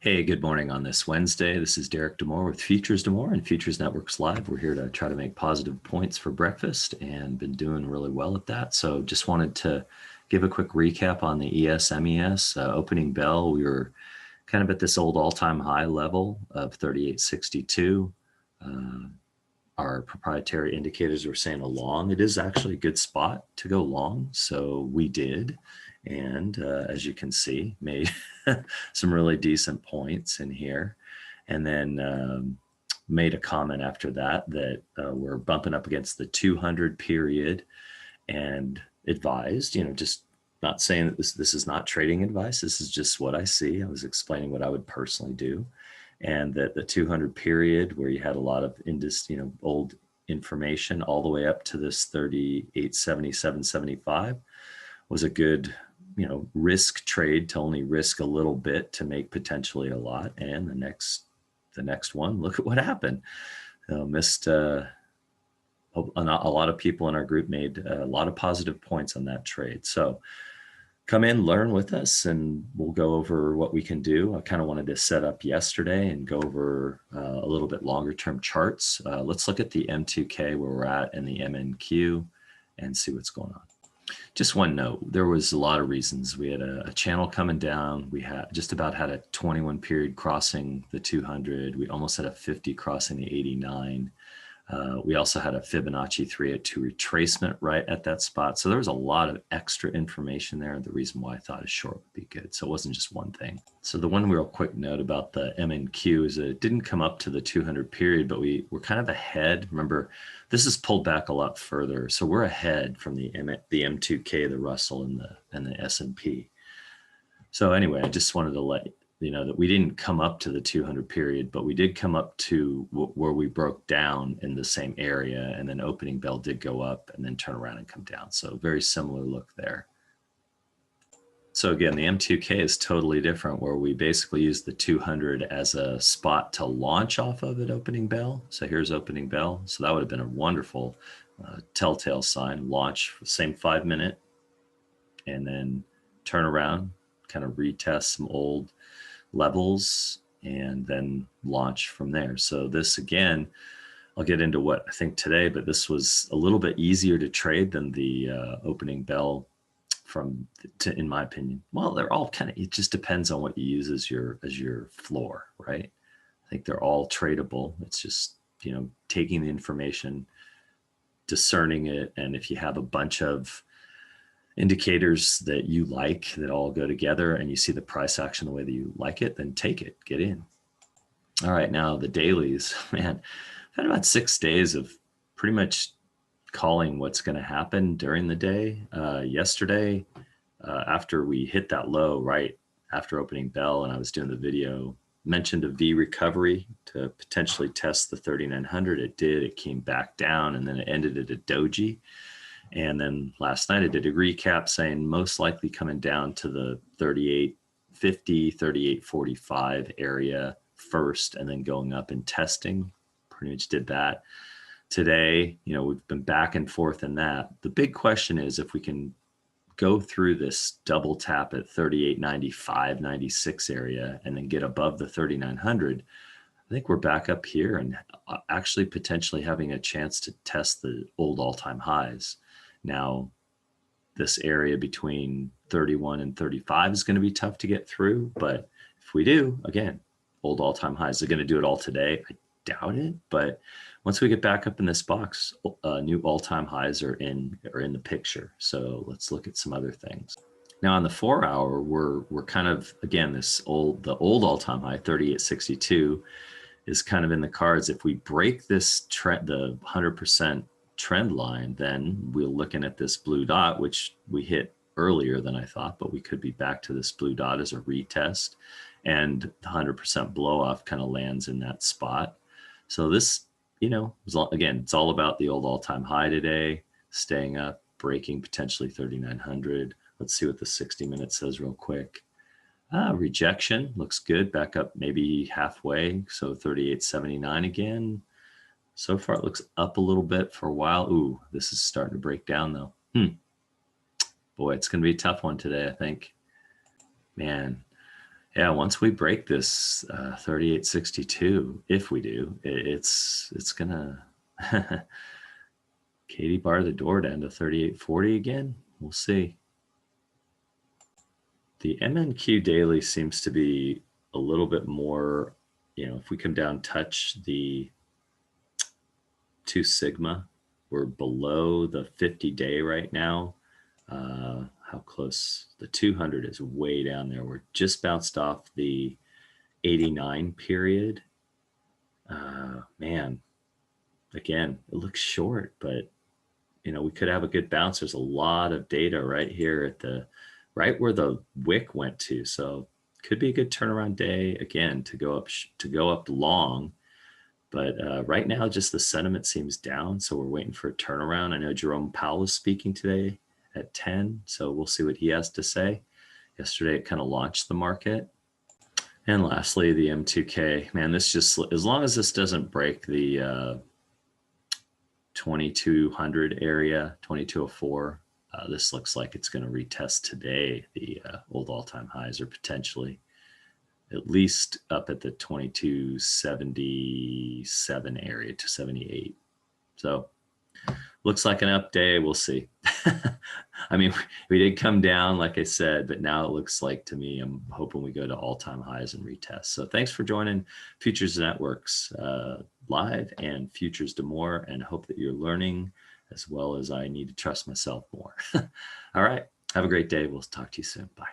Hey, good morning on this Wednesday. This is Derek Demore with Futures Demore and Futures Networks Live. We're here to try to make positive points for breakfast and been doing really well at that. So just wanted to give a quick recap on the MES opening bell. We were kind of at this old all-time high level of 38.62. Our proprietary indicators were saying a long. It is actually a good spot to go long, so we did. And as you can see, made some really decent points in here. And then made a comment after that we're bumping up against the 200 period and advised, just not saying that this is not trading advice. This is just what I see. I was explaining what I would personally do. And that the 200 period where you had a lot of old information all the way up to this 38.77.75 was a good risk trade to only risk a little bit to make potentially a lot. And the next one, look at what happened. Missed a lot of people in our group made a lot of positive points on that trade. So come in, learn with us, and we'll go over what we can do. I kind of wanted to set up yesterday and go over a little bit longer term charts. Let's look at the M2K where we're at and the MNQ and see what's going on. Just one note, there was a lot of reasons. We had a channel coming down. We had just about had a 21 period crossing the 200. We almost had a 50 crossing the 89. We also had a Fibonacci 382 retracement right at that spot. So there was a lot of extra information there. The reason why I thought a short would be good. So it wasn't just one thing. So the one real quick note about the MNQ is that it didn't come up to the 200 period, but we were kind of ahead. Remember, this is pulled back a lot further. So we're ahead from the M2K, the Russell, and the S&P. So anyway, I just wanted to let you know that we didn't come up to the 200 period, but we did come up to where we broke down in the same area, and then opening bell did go up and then turn around and come down. So very similar look there. So again, the M2K is totally different, where we basically use the 200 as a spot to launch off of at opening bell. So here's opening bell. So that would have been a wonderful telltale sign. Launch, same 5 minute, and then turn around, kind of retest some old levels, and then launch from there. So this, again, I'll get into what I think today, but this was a little bit easier to trade than the opening bell in my opinion. Well, they're all kind of, it just depends on what you use as your floor, right? I think they're all tradable. It's just, taking the information, discerning it, and if you have a bunch of indicators that you like that all go together and you see the price action the way that you like it, then take it, get in. All right, now the dailies, man, I've had about 6 days of pretty much calling what's going to happen during the day. Yesterday, after we hit that low right after opening bell and I was doing the video, mentioned a V recovery to potentially test the 3900. It did. It came back down and then it ended at a doji. And then last night I did a recap saying most likely coming down to the 38.50, 38.45 area first, and then going up and testing. Pretty much did that. Today, we've been back and forth in that. The big question is if we can go through this double tap at 38.95, 96 area and then get above the 3900. I think we're back up here and actually potentially having a chance to test the old all-time highs. Now, this area between 31 and 35 is going to be tough to get through, but if we do, again, old all-time highs. They're going to do it all today. I doubt it, but once we get back up in this box, new all-time highs are in the picture. So let's look at some other things. Now on the 4 hour, we're kind of, again, the old all-time high, 38.62, is kind of in the cards. If we break this trend, the 100% trend line, then we're looking at this blue dot, which we hit earlier than I thought, but we could be back to this blue dot as a retest, and the 100% blow off kind of lands in that spot. So this, again, it's all about the old all-time high today, staying up, breaking potentially 3900. Let's see what the 60 minutes says real quick. Rejection looks good, back up maybe halfway, so 38.79 again. So far it looks up a little bit for a while. Ooh, this is starting to break down though. Boy, it's going to be a tough one today, I think. Man, Yeah, once we break this 38.62, if we do, it's gonna Katie bar the door down to 38.40 again. We'll see. The MNQ daily seems to be a little bit more, if we come down, touch the 2 sigma, we're below the 50-day right now. How close? The 200 is way down there. We're just bounced off the 89 period. Man, again, it looks short, but we could have a good bounce. There's a lot of data right here at right where the wick went to. So could be a good turnaround day again to go up long. But right now, just the sentiment seems down. So we're waiting for a turnaround. I know Jerome Powell is speaking today at 10. So we'll see what he has to say. Yesterday, it kind of launched the market. And lastly, the M2K. Man, this just, as long as this doesn't break the 2200 area, 2204, this looks like it's going to retest today the old all-time highs, or potentially at least up at the 2277 area to 78. So looks like an up day. We'll see. I mean, we did come down, like I said, but now it looks like, to me, I'm hoping we go to all-time highs and retest. So thanks for joining Futures Networks live and Futures to More, and hope that you're learning as well as I need to trust myself more. All right. Have a great day. We'll talk to you soon. Bye.